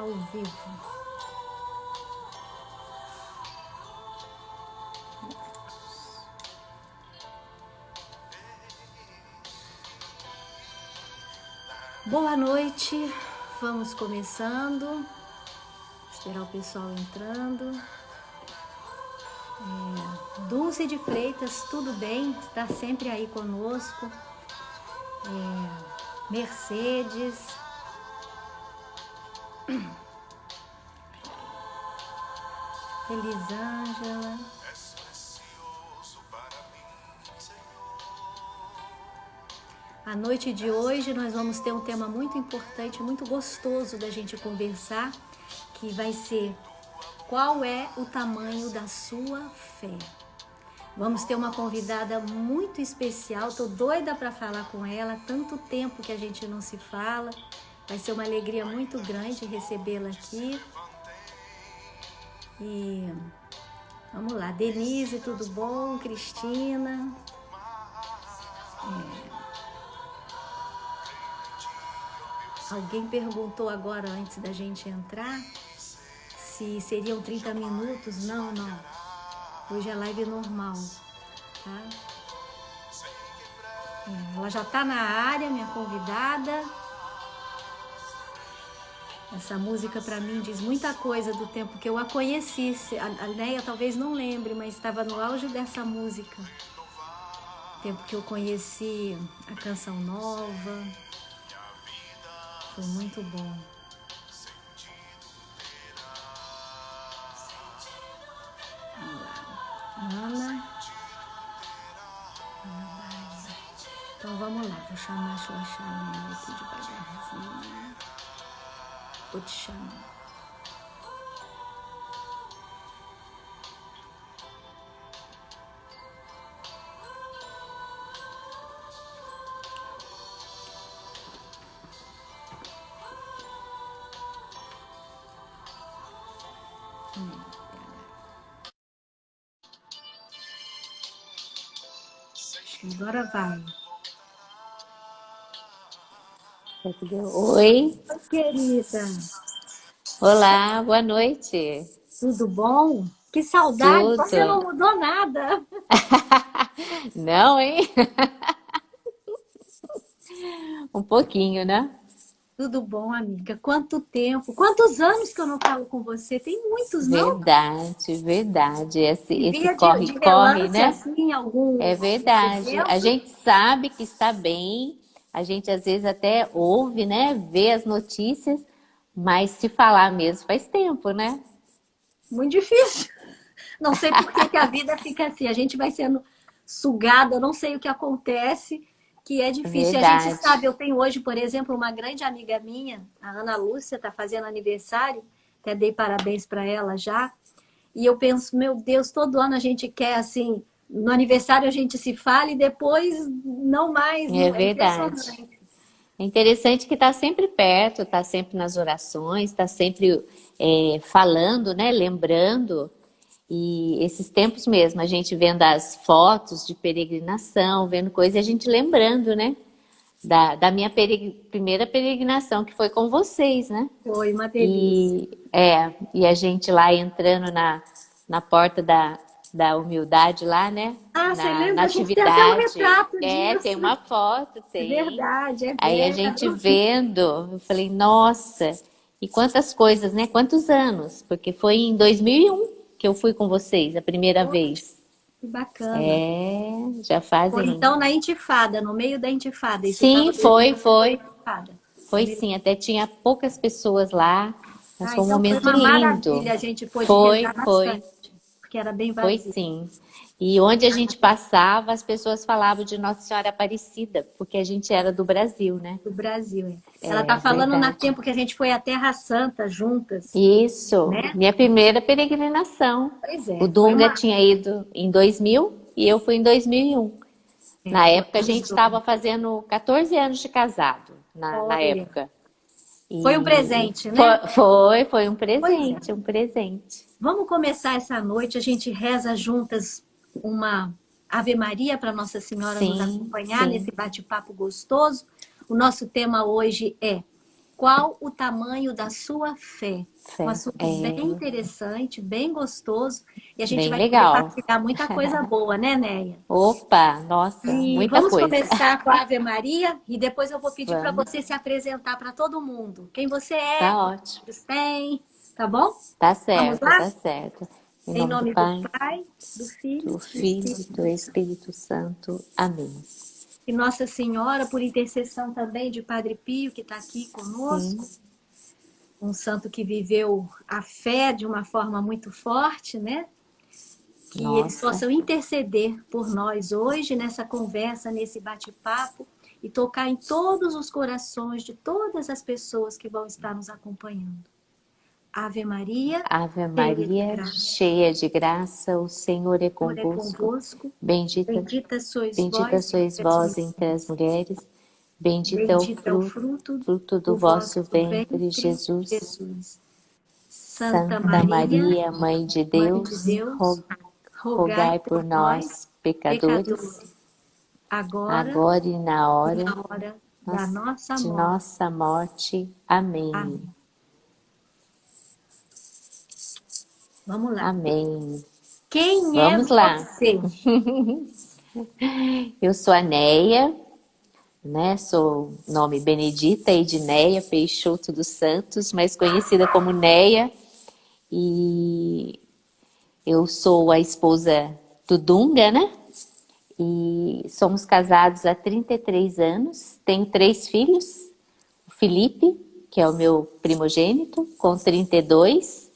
ao vivo. Boa noite, vamos começando. Esperar o pessoal entrando. Dulce de Freitas, tudo bem? Está sempre aí conosco. Mercedes. Elisângela. A noite de hoje nós vamos ter um tema muito importante, muito gostoso da gente conversar, que vai ser: qual é o tamanho da sua fé? Vamos ter uma convidada muito especial, tô doida para falar com ela, tanto tempo que a gente não se fala. Vai ser uma alegria muito grande recebê-la aqui. E vamos lá, Denise, tudo bom? Cristina. Alguém perguntou agora, antes da gente entrar, se seriam 30 minutos. Não. Hoje é live normal, tá? Ela já tá na área, minha convidada. Essa música para mim diz muita coisa do tempo que eu a conheci. A Neia talvez não lembre, mas estava no auge dessa música. Tempo que eu conheci a Canção Nova. Foi muito bom. Vamos lá. Ana. Então vamos lá, vou chamar a Xoxana aqui devagarzinho. Vou te chamar. Agora vai. Oi. Oi, querida. Olá, boa noite. Tudo bom? Que saudade, você não Tudo. mudou nada. Não, hein? Um pouquinho, né? Tudo bom, amiga? Quanto tempo? Quantos anos que eu não falo com você? Tem muitos, não? Verdade. E Esse via de corre-corre, relance, né? assim, algum É verdade. A evento. gente sabe que está bem, a gente às vezes até ouve, né? Vê as notícias, mas se falar mesmo faz tempo, né? Muito difícil. Não sei por que a vida fica assim. A gente vai sendo sugada, eu não sei o que acontece, que é difícil. E a gente Verdade. sabe, eu tenho hoje, por exemplo, uma grande amiga minha, a Ana Lúcia, está fazendo aniversário, até dei parabéns para ela já. E eu penso, meu Deus, todo ano a gente quer, assim, no aniversário a gente se fala e depois não mais. É É verdade. impressionante. É interessante que está sempre perto, está sempre nas orações, está sempre falando, né? Lembrando. E esses tempos mesmo, a gente vendo as fotos de peregrinação, vendo coisas, e a gente lembrando, né? Da minha primeira peregrinação, que foi com vocês, né? Foi uma delícia. E a gente lá entrando na porta da humildade lá, né? Ah, você Na lembra? A gente tem até um atividade. retrato Tem disso. uma foto, É tem. verdade, é Aí a velha. gente vendo, eu falei, nossa, e quantas coisas, né? Quantos anos? Porque foi em 2001 que eu fui com vocês a primeira vez. Que bacana. Já Foi fazem. então na intifada, no meio da intifada. Isso estava Sim, 2001 foi intifada. foi sim, até tinha poucas pessoas lá, mas Ah, foi um então foi momento uma maravilha. lindo. A gente pôde rezar bastante, porque era bem Foi vazio. sim. E onde a gente passava, as pessoas falavam de Nossa Senhora Aparecida, porque a gente era do Brasil, né? Do Brasil. Ela É está falando na verdade. tempo que a gente foi à Terra Santa juntas, Isso, né? minha primeira peregrinação. Pois O é, foi Dunga uma. tinha ido em 2000 e eu fui em 2001. Na Foi época a gente gostoso. estava fazendo 14 anos de casado, na Olha, época. foi um E presente, né? foi Pois é. um presente. Vamos começar essa noite, a gente reza juntas uma Ave Maria para Nossa Senhora nos Sim, acompanhar nesse sim. bate-papo gostoso. O nosso tema hoje é: qual o tamanho da sua fé. Um Fé. assunto bem interessante, bem gostoso. E a gente Bem vai poder legal. partilhar muita coisa boa, né, Neia? Opa, nossa, E muita vamos coisa. começar com a Ave Maria e depois eu vou pedir para Vamos, você se apresentar para todo mundo. Quem você é, tá quantos ótimo. filhos tem, tá bom? Tá Vamos certo, lá? tá certo. Em Em nome do nome do Pai, Pai, do Filho do e do Filho e do Espírito Santo. Espírito Santo. Amém. E Nossa Senhora, por intercessão também de Padre Pio, que está aqui Sim, conosco, um santo que viveu a fé de uma forma muito forte, né? Que eles nossa. possam interceder por nós hoje nessa conversa, nesse bate-papo e tocar em todos os corações de todas as pessoas que vão estar nos acompanhando. Ave Maria, Ave cheia de Maria, graça, cheia de graça, o Senhor é o Senhor é convosco. convosco, Bendita, bendita sois bendita vós sois entre as vós entre as mulheres, mulheres. Bendito é o bendito é o fruto, fruto fruto do do vosso vosso ventre, ventre, Jesus. Jesus. Santa Santa Maria, Maria, Mãe de Mãe de Deus, Deus, rogai rogai por por nós, nós, pecadores, pecadores, agora agora e na e hora na hora da nossa de morte. nossa morte. Amém. Amém. Vamos lá. Amém. Quem é Vamos lá. você? Eu sou a Neia, né? Sou nome Benedita Edneia Peixoto dos Santos, mais conhecida como Neia. E eu sou a esposa do Dunga, né? E somos casados há 33 anos. Tenho 3 filhos. O Felipe, que é o meu primogênito, com 32.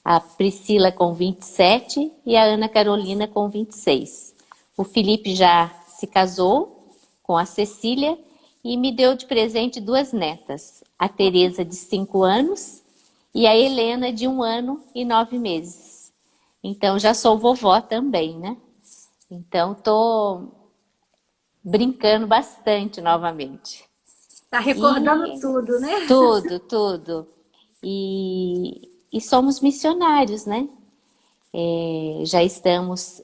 A Priscila com 27 e a Ana Carolina com 26. O Felipe já se casou com a Cecília e me deu de presente 2 netas. A Tereza, de 5 anos, e a Helena, de 1 ano e 9 meses. Então, já sou vovó também, né? Então, tô brincando bastante novamente. Tá recordando E tudo, né? tudo, tudo. E somos missionários, né? Já estamos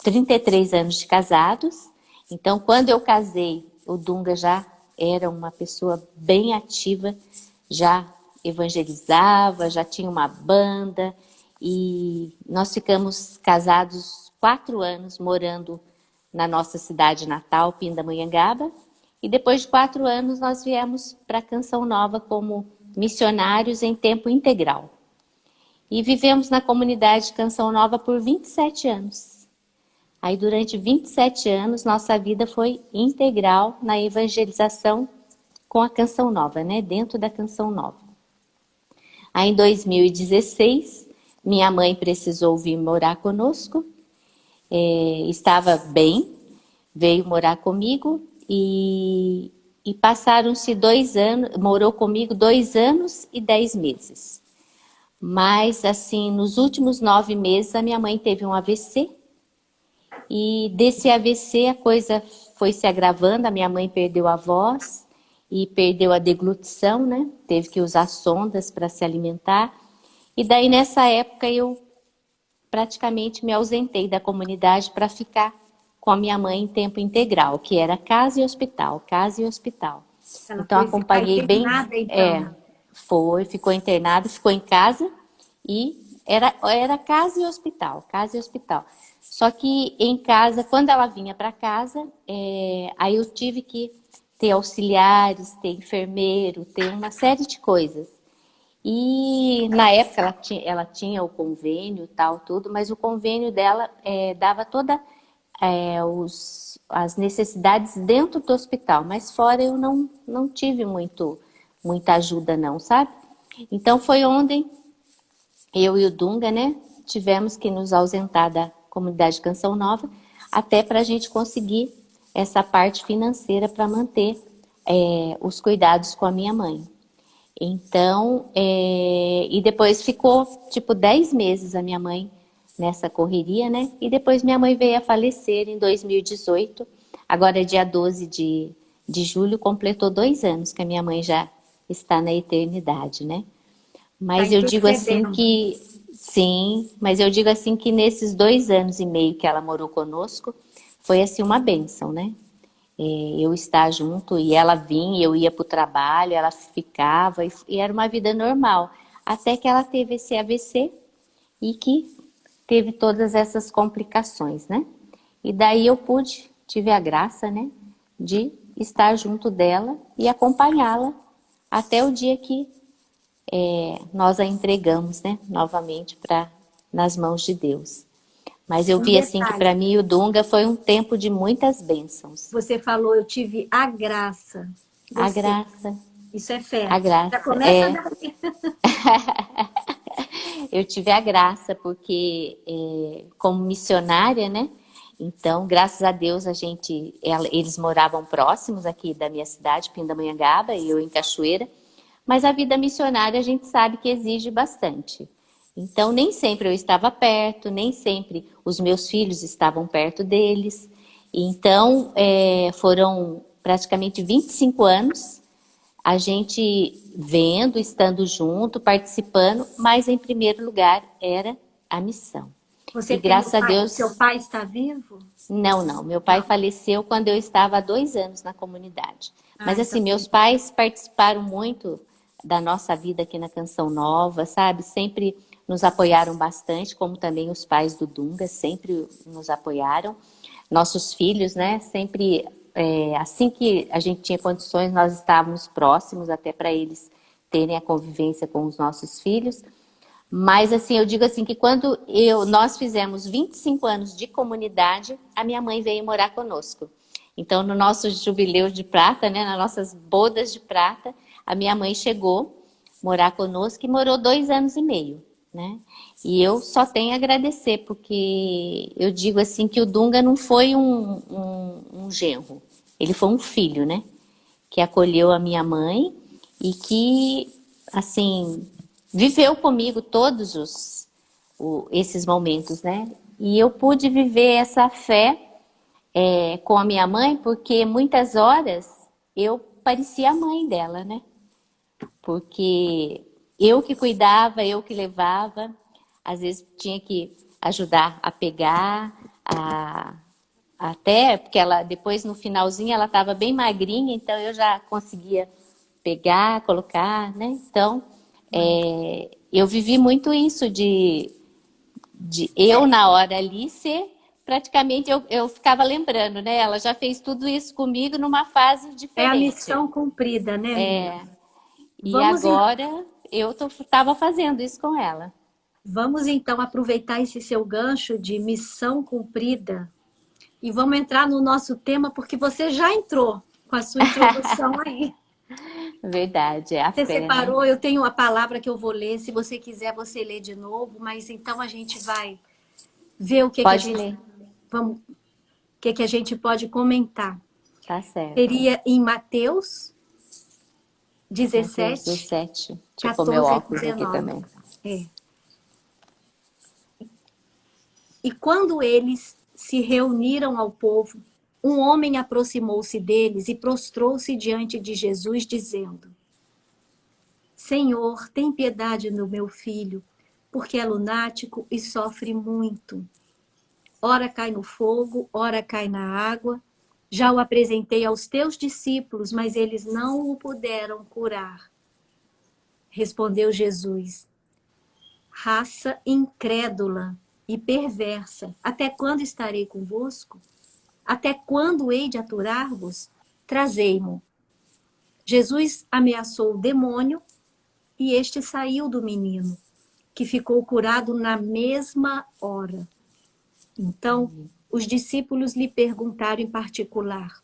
33 anos de casados. Então, quando eu casei, o Dunga já era uma pessoa bem ativa, já evangelizava, já tinha uma banda. E nós ficamos casados 4 anos, morando na nossa cidade natal, Pindamonhangaba. E depois de 4 anos, nós viemos para Canção Nova como missionários em tempo integral. E vivemos na comunidade Canção Nova por 27 anos. Aí, durante 27 anos, nossa vida foi integral na evangelização com a Canção Nova, né? Dentro da Canção Nova. Aí, em 2016, minha mãe precisou vir morar conosco. Estava bem, veio morar comigo e passaram-se 2 anos, morou comigo 2 anos e 10 meses. Mas, assim, nos últimos 9 meses, a minha mãe teve um AVC. E desse AVC a coisa foi se agravando. A minha mãe perdeu a voz e perdeu a deglutição, né? Teve que usar sondas para se alimentar. E daí, nessa época, eu praticamente me ausentei da comunidade para ficar com a minha mãe em tempo integral, que era casa e hospital, casa e hospital. Ela Então, foi ficar acompanhei bem, internada, então. ficou internada, ficou em casa e era casa e hospital, casa e hospital. Só que em casa, quando ela vinha para casa, aí eu tive que ter auxiliares, ter enfermeiro, ter uma série de coisas. E na época ela tinha o convênio, tal, tudo, mas o convênio dela dava toda as necessidades dentro do hospital, mas fora eu não tive muita ajuda não, sabe? Então foi onde eu e o Dunga, né, tivemos que nos ausentar da comunidade Canção Nova, até para a gente conseguir essa parte financeira para manter os cuidados com a minha mãe. Então, e depois ficou tipo 10 meses a minha mãe nessa correria, né? E depois minha mãe veio a falecer em 2018. Agora, dia 12 de julho, completou 2 anos que a minha mãe já está na eternidade, né? Tá Mas eu digo assim intercedendo. que, sim, mas eu digo assim que nesses 2 anos e meio que ela morou conosco, foi assim uma bênção, né? eu estar junto, e ela vinha, eu ia para o trabalho, ela ficava, e era uma vida normal. Até que ela teve esse AVC e que teve todas essas complicações, né? E daí eu tive a graça, né, de estar junto dela e acompanhá-la até o dia que nós a entregamos, né, novamente nas mãos de Deus. Mas eu Um vi assim que detalhe, para mim o Dunga foi um tempo de muitas bênçãos. você falou, eu tive a graça. A Gostei. graça, Isso é fé. a Já graça, começa daí. eu tive a graça porque como missionária, né? Então, graças a Deus, eles moravam próximos aqui da minha cidade, Pindamonhangaba, e eu em Cachoeira. Mas a vida missionária a gente sabe que exige bastante. Então, nem sempre eu estava perto, nem sempre os meus filhos estavam perto deles. Então, foram praticamente 25 anos a gente vendo, estando junto, participando, mas em primeiro lugar era a missão. Você E tem graças a o seu Deus, pai está vivo? não, não. Meu pai Não. faleceu quando eu estava há 2 anos na comunidade. Ah, Mas então. assim, meus pais participaram muito da nossa vida aqui na Canção Nova, sabe? Sempre nos apoiaram bastante, como também os pais do Dunga sempre nos apoiaram. Nossos filhos, né? Sempre, assim que a gente tinha condições, nós estávamos próximos até para eles terem a convivência com os nossos filhos. Mas assim, eu digo assim que quando nós fizemos 25 anos de comunidade, a minha mãe veio morar conosco. Então, no nosso jubileu de prata, né, nas nossas bodas de prata, a minha mãe chegou morar conosco e morou 2 anos e meio, né? E eu só tenho a agradecer, porque eu digo assim que o Dunga não foi um genro, ele foi um filho, né? Que acolheu a minha mãe e que, assim, viveu comigo todos esses momentos, né? E eu pude viver essa fé com a minha mãe, porque muitas horas eu parecia a mãe dela, né? Porque eu que cuidava, eu que levava, às vezes tinha que ajudar a pegar, até porque ela depois no finalzinho ela estava bem magrinha, então eu já conseguia pegar, colocar, né? Então eu vivi muito isso de eu na hora ali ser praticamente eu ficava lembrando, né? Ela já fez tudo isso comigo numa fase É a diferente. missão cumprida, né, Mila? E Vamos, agora eu estava fazendo isso com ela. vamos então aproveitar esse seu gancho de missão cumprida e vamos entrar no nosso tema, porque você já entrou com a sua introdução aí. Verdade, é a Você fé, né? separou, eu tenho a palavra que eu vou ler. Se você quiser, você lê de novo, mas então a gente vai ver o que que a Pode gente ler, vamos, o que que a gente pode comentar. tá certo. Seria em Mateus Mateus 17, 17. Deixa eu pôr meu 14 a óculos aqui 19. também. É. E quando eles se reuniram ao povo, um homem aproximou-se deles e prostrou-se diante de Jesus, dizendo: Senhor, tem piedade do meu filho, porque é lunático e sofre muito. Ora cai no fogo, ora cai na água. Já o apresentei aos teus discípulos, mas eles não o puderam curar. Respondeu Jesus: Raça incrédula e perversa, até quando estarei convosco? Até quando hei de aturar-vos? Trazei-mo. Jesus ameaçou o demônio e este saiu do menino, que ficou curado na mesma hora. Então, os discípulos lhe perguntaram em particular: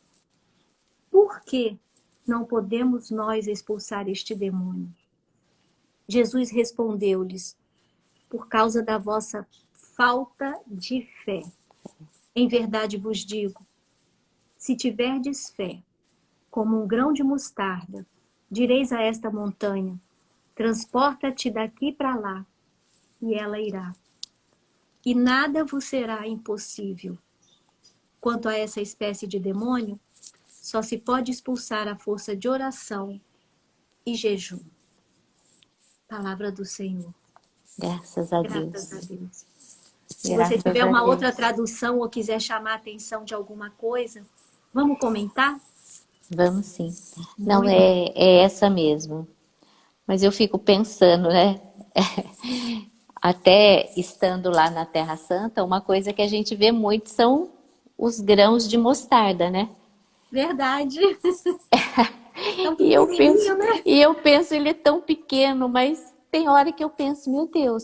Por que não podemos nós expulsar este demônio? Jesus respondeu-lhes: Por causa da vossa falta de fé. Em verdade vos digo, se tiverdes fé, como um grão de mostarda, direis a esta montanha: transporta-te daqui para lá, e ela irá. E nada vos será impossível. Quanto a essa espécie de demônio, só se pode expulsar à força de oração e jejum. Palavra do Senhor. Graças a Graças a Deus. Deus. Se você Graças tiver a uma outra Deus. tradução ou quiser chamar a atenção de alguma coisa, Vamos comentar? Vamos sim. Não, Muito. é essa mesmo. Mas eu fico pensando, né? Até estando lá na Terra Santa, uma coisa que a gente vê muito são os grãos de mostarda, né? Verdade. Tão E eu penso, pequenininho, né? ele é tão pequeno, mas tem hora que eu penso, meu Deus,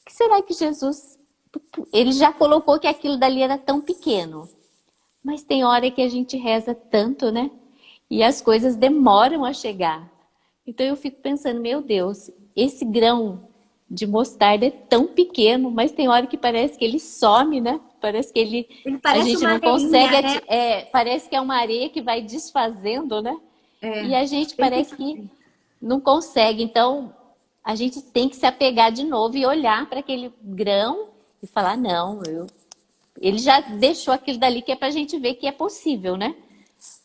o que será que Jesus, ele já colocou que aquilo dali era tão pequeno, mas tem hora que a gente reza tanto, né? E as coisas demoram a chegar. Então eu fico pensando, meu Deus, esse grão de mostarda é tão pequeno, mas tem hora que parece que ele some, né? Parece que Ele a parece gente uma não consegue, areinha, né? parece que é uma areia que vai desfazendo, né? É, E a gente bem parece que pequenininho. não consegue. Então, a gente tem que se apegar de novo e olhar para aquele grão e falar, não, ele já deixou aquilo dali que é para a gente ver que é possível, né?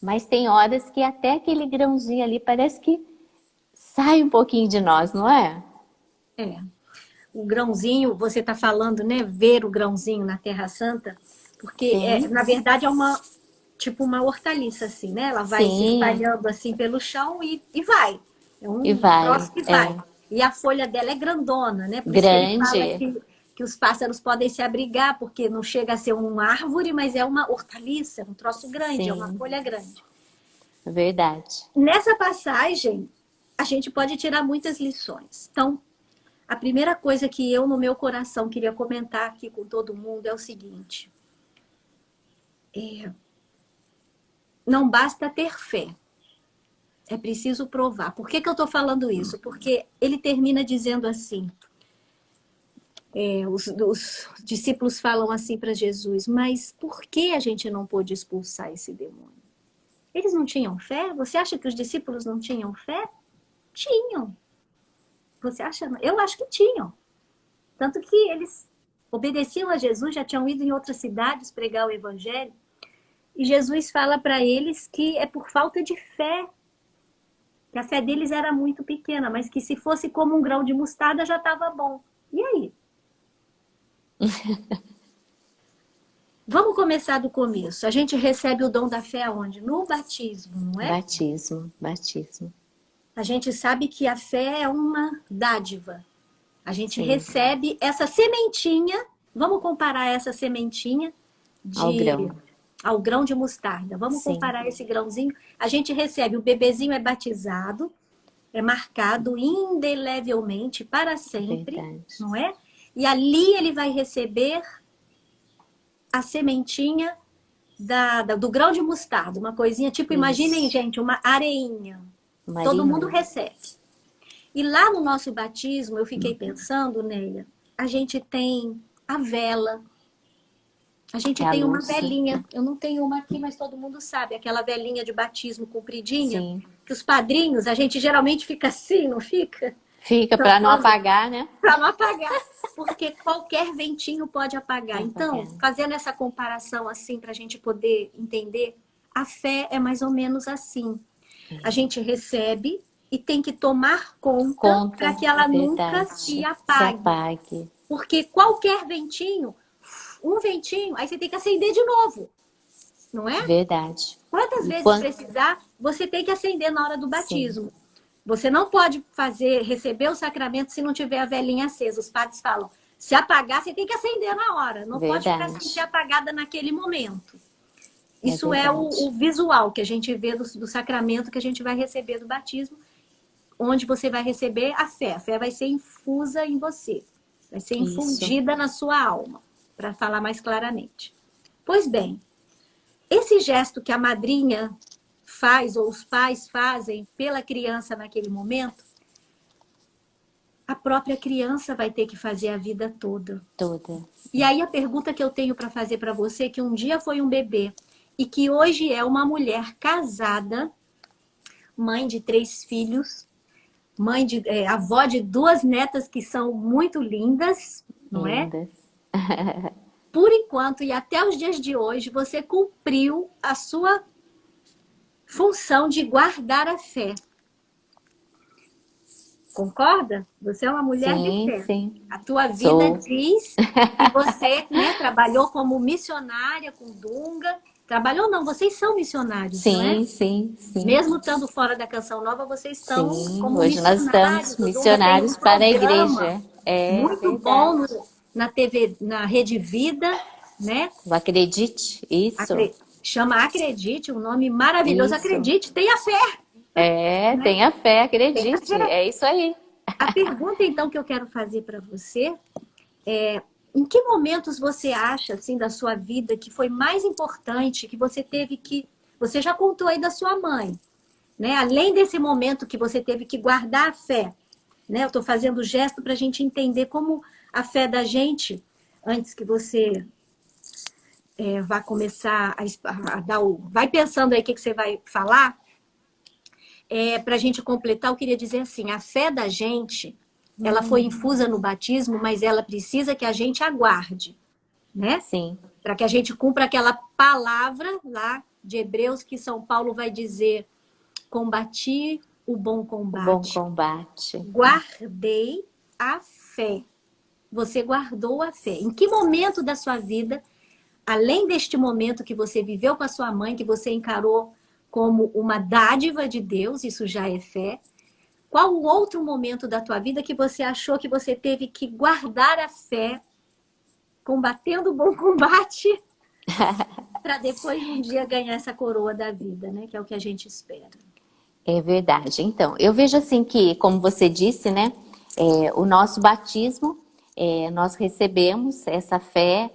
Mas tem horas que até aquele grãozinho ali parece que sai um pouquinho de nós, não é? É. O grãozinho, você está falando, né? Ver o grãozinho na Terra Santa, porque Sim, na verdade é uma tipo uma hortaliça assim, né? Ela vai se sim, espalhando assim pelo chão e vai. É e um vai. troço que vai. É E a folha dela é grandona, né? Por isso que ele fala grande, que os pássaros podem se abrigar, porque não chega a ser uma árvore, mas é uma hortaliça, um troço grande, é uma sim, folha grande. verdade. Nessa passagem, a gente pode tirar muitas lições. Então, a primeira coisa que eu, no meu coração, queria comentar aqui com todo mundo é o seguinte: não basta ter fé, é preciso provar. Por que eu estou falando isso? Porque ele termina dizendo assim: os discípulos falam assim para Jesus, mas por que a gente não pôde expulsar esse demônio? Eles não tinham fé? Você acha que os discípulos não tinham fé? Tinham. Você acha? Eu acho que tinham. Tanto que eles obedeciam a Jesus, já tinham ido em outras cidades pregar o evangelho. E Jesus fala para eles que é por falta de fé, que a fé deles era muito pequena, mas que se fosse como um grão de mostarda já estava bom. E aí? Vamos começar do começo. A gente recebe o dom da fé aonde? No batismo, não é? Batismo, batismo. A gente sabe que a fé é uma dádiva. A gente Sim, recebe essa sementinha, vamos comparar essa sementinha ao de grão. ao grão de mostarda. Vamos Sim, comparar esse grãozinho. A gente recebe, o bebezinho é batizado, é marcado indelevelmente para sempre, verdade. não é? E ali ele vai receber a sementinha do grão de mostarda, uma coisinha tipo, imaginem, Isso, gente, uma areinha. Todo mundo Marinho. recebe. E lá no nosso batismo, eu fiquei pensando, Neia, a gente tem a vela, a gente É a tem uma luz. velinha. Eu não tenho uma aqui, mas todo mundo sabe, aquela velinha de batismo compridinha, Sim. que os padrinhos, a gente geralmente fica assim, não fica? Fica para não apagar, né? Para não apagar, porque qualquer ventinho pode apagar. Então, Apagar. fazendo essa comparação assim, para a gente poder entender, a fé é mais ou menos assim. A gente recebe e tem que tomar conta para Conta, que ela nunca se verdade. Se apague. apague. Porque qualquer ventinho, um ventinho, aí você tem que acender de novo, não é? Verdade. Quantas E vezes quando... precisar, você tem que acender na hora do Sim, batismo. Você não pode receber o sacramento se não tiver a velhinha acesa. Os padres falam, se apagar, você tem que acender na hora. Não pode ficar sem ser verdade. apagada naquele momento. É Isso é verdade. o visual que a gente vê do sacramento que a gente vai receber do batismo, onde você vai receber a fé. A fé vai ser infusa em você, vai ser Isso. infundida na sua alma, para falar mais claramente. Pois bem, esse gesto que a madrinha faz, ou os pais fazem pela criança naquele momento, a própria criança vai ter que fazer a vida toda. Toda. E aí a pergunta que eu tenho para fazer para você, que um dia foi um bebê e que hoje é uma mulher casada, mãe de 3 filhos, avó de 2 netas que são muito lindas, não é? Lindas. Por enquanto e até os dias de hoje, você cumpriu a sua função de guardar a fé. Concorda? Você é uma mulher de Sim, fé. sim. A tua vida Sou. diz que você, né, trabalhou como missionária com Dunga, Trabalhou não, vocês são missionários, não é? Sim, sim, sim. Mesmo estando fora da Canção Nova, vocês estão Sim, como hoje nós estamos missionários. O Dunga tem um missionários para a programa igreja. É muito verdade. bom na TV, na Rede Vida, né? Não acredite, isso, Chama Acredite, um nome maravilhoso. isso. Acredite, tenha fé, É, né? tenha fé, Tenha acredite. fé. É isso aí. A pergunta, então, que eu quero fazer para você é: em que momentos você acha, assim, da sua vida que foi mais importante, que você teve que... Você já contou aí da sua mãe, né? Além desse momento que você teve que guardar a fé, né? Eu estou fazendo o gesto para a gente entender como a fé da gente, antes que você vá começar a dar o... Vai pensando aí o que você vai falar. Para a gente completar, eu queria dizer assim, a fé da gente, ela foi infusa no batismo, mas ela precisa que a gente aguarde, né? Sim, Para que a gente cumpra aquela palavra lá de Hebreus que São Paulo vai dizer: combati o bom o bom combate, combate. guardei a fé. Você guardou a fé. Em que momento da sua vida, além deste momento que você viveu com a sua mãe, que você encarou como uma dádiva de Deus, isso já é fé, qual o outro momento da tua vida que você achou que você teve que guardar a fé, combatendo o bom combate, para depois um dia ganhar essa coroa da vida, né? Que é o que a gente espera. É verdade. Então, eu vejo assim que, como você disse, né, o nosso batismo, nós recebemos essa fé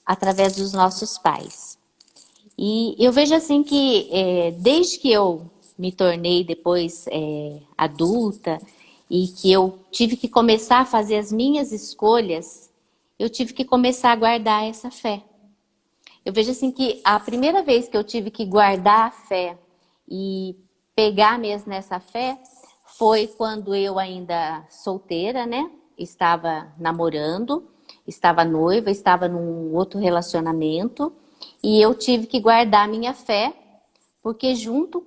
através dos nossos pais. E eu vejo assim que, desde que eu me tornei depois adulta e que eu tive que começar a fazer as minhas escolhas, eu tive que começar a guardar essa fé. Eu vejo assim que a primeira vez que eu tive que guardar a fé e pegar mesmo nessa fé foi quando eu ainda solteira, né? Estava namorando, estava noiva, estava num outro relacionamento e eu tive que guardar a minha fé porque junto,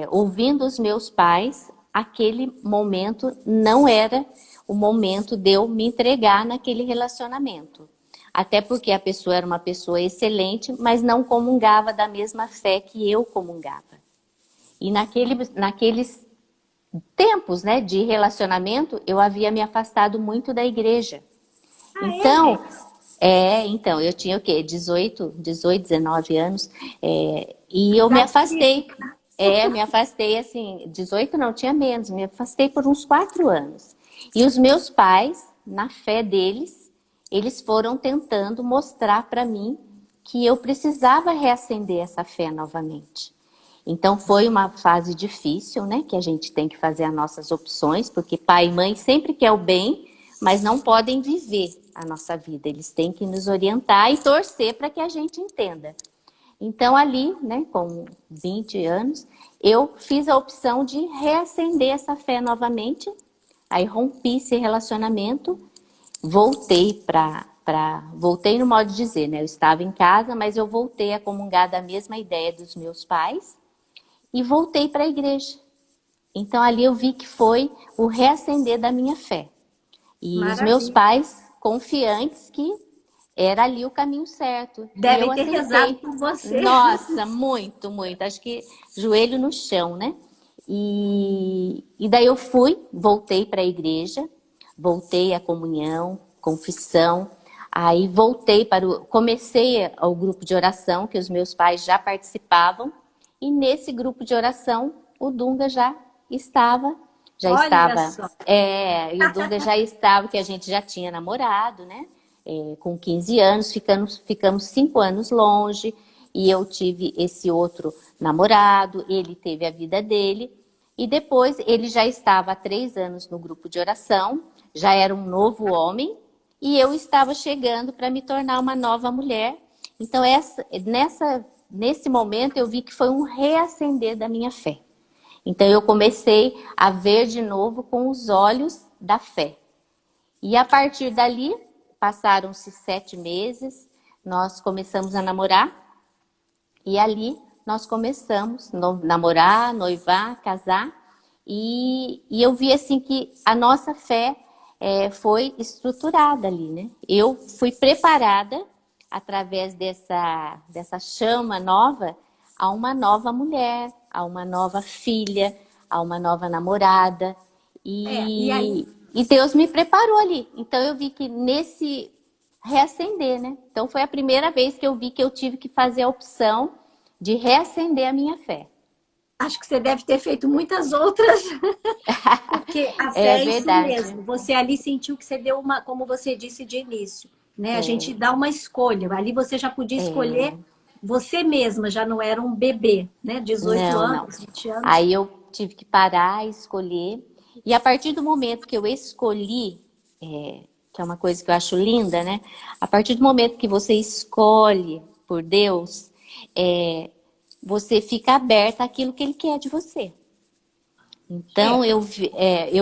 ouvindo os meus pais, aquele momento não era o momento de eu me entregar naquele relacionamento. Até porque a pessoa era uma pessoa excelente, mas não comungava da mesma fé que eu comungava. E naqueles tempos, né, de relacionamento, eu havia me afastado muito da igreja. Então, então, eu tinha o quê? 18, 19 anos, e eu me afastei. Me afastei assim, 18 não, tinha menos, me afastei por uns 4 anos. E os meus pais, na fé deles, eles foram tentando mostrar para mim que eu precisava reacender essa fé novamente. Então foi uma fase difícil, né? Que a gente tem que fazer as nossas opções, porque pai e mãe sempre quer o bem, mas não podem viver a nossa vida. Eles têm que nos orientar e torcer para que a gente entenda. Então ali, né, com 20 anos, eu fiz a opção de reacender essa fé novamente. Aí rompi esse relacionamento, voltei voltei no modo de dizer, né? Eu estava em casa, mas eu voltei a comungar da mesma ideia dos meus pais e voltei para a igreja. Então ali eu vi que foi o reacender da minha fé. E os meus Maravilha. pais confiantes que era ali o caminho certo. E eu Devem ter rezado aceitei. por você. Nossa, muito, muito. Acho que joelho no chão, né? E daí eu voltei para a igreja, voltei à comunhão, confissão. Aí comecei o grupo de oração, que os meus pais já participavam. E nesse grupo de oração, o Dunga já Olha estava, só. e o Dunga já estava, que a gente já tinha namorado, né? Com 15 anos, ficamos 5 anos longe, e eu tive esse outro namorado, ele teve a vida dele, e depois ele já estava há 3 anos no grupo de oração, já era um novo homem, e eu estava chegando para me tornar uma nova mulher. Então, nesse momento, eu vi que foi um reacender da minha fé. Então, eu comecei a ver de novo com os olhos da fé. E a partir dali, passaram-se 7 meses, nós começamos a namorar. E ali, nós começamos a namorar, noivar, casar. E eu vi assim que a nossa fé foi estruturada ali, né? Eu fui preparada através dessa chama nova, a uma nova mulher, a uma nova filha, a uma nova namorada. E aí, E Deus me preparou ali. Então eu vi que nesse reacender, né? Então foi a primeira vez que eu vi que eu tive que fazer a opção de reacender a minha fé. acho que você deve ter feito muitas outras, porque a É fé é isso verdade. mesmo. Você ali sentiu que você deu uma, como você disse de início, né? A gente É, dá uma escolha. Ali você já podia escolher é, você mesma, já não era um bebê, né? 18 não, não. anos, 20 anos. Aí eu tive que parar, escolher. E a partir do momento que eu escolhi, que é uma coisa que eu acho linda, né? A partir do momento que você escolhe por Deus, é, você fica aberta àquilo que Ele quer de você. É, Então eu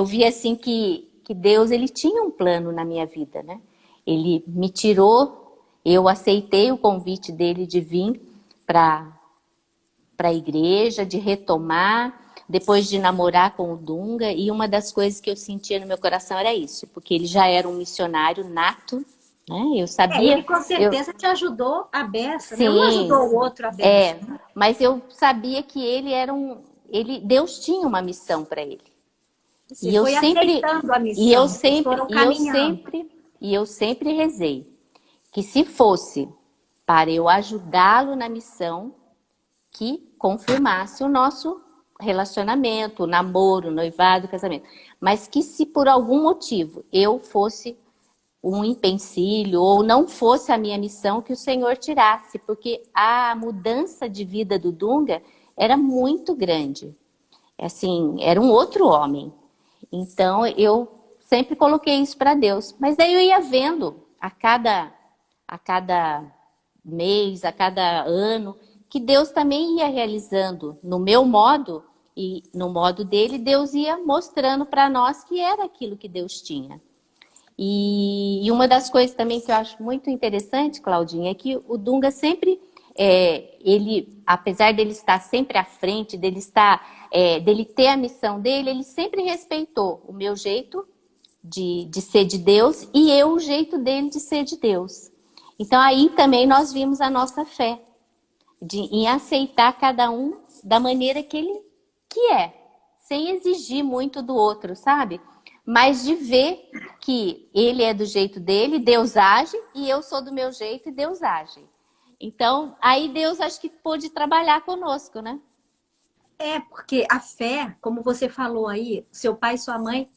vi assim que Deus ele tinha um plano na minha vida, né? Ele me tirou, eu aceitei o convite dele de vir para a igreja, de retomar, depois de namorar com o Dunga, e uma das coisas que eu sentia no meu coração era isso, porque ele já era um missionário nato, né? Eu ele sabia, com eu certeza te ajudou a beça, né? Um sim, ajudou o outro a beça. mas eu sabia que ele era Deus tinha uma missão para ele. Você E eu foi sempre, aceitando a e eu missão, vocês sempre, foram caminhando. e eu sempre rezei que se fosse para eu ajudá-lo na missão, que confirmasse o nosso relacionamento, o namoro, o noivado, o casamento. Mas que se por algum motivo eu fosse um empecilho ou não fosse a minha missão, que o Senhor tirasse, porque a mudança de vida do Dunga era muito grande. Assim, era um outro homem. Então eu sempre coloquei isso para Deus. Mas daí eu ia vendo a cada mês, a cada ano, que Deus também ia realizando no meu modo e no modo dele, Deus ia mostrando para nós que era aquilo que Deus tinha. E uma das coisas também que eu acho muito interessante, Claudinha, é que o Dunga sempre, ele, apesar dele estar sempre à frente, dele ter a missão dele, ele sempre respeitou o meu jeito de ser de Deus e eu o jeito dele de ser de Deus. Então aí também nós vimos a nossa fé, em aceitar cada um da maneira que ele que é, sem exigir muito do outro, sabe? Mas de ver que ele é do jeito dele, Deus age, e eu sou do meu jeito e Deus age. Então, aí Deus acho que pôde trabalhar conosco, né? É, porque a fé, como você falou aí, seu pai e sua mãe,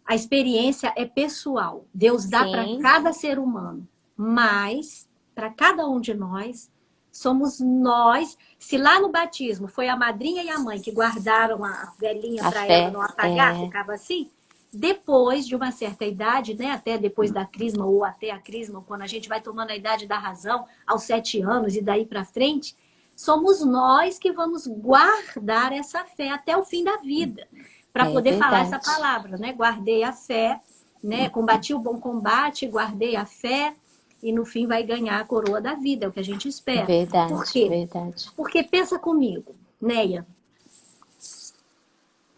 a experiência é pessoal. Deus dá para Sim, cada ser humano, mas para cada um de nós, somos nós. Se lá no batismo foi a madrinha e a mãe que guardaram a velhinha a para ela fé não apagar, é, ficava assim. Depois de uma certa idade, né, até depois da crisma ou até a crisma, quando a gente vai tomando a idade da razão, aos 7 anos e daí para frente, somos nós que vamos guardar essa fé até o fim da vida, para é poder falar essa verdade. palavra, né? Guardei a fé, né? Combati o bom combate, guardei a fé e no fim vai ganhar a coroa da vida, é o que a gente espera. Por Verdade, quê? verdade. Porque pensa comigo, Neia,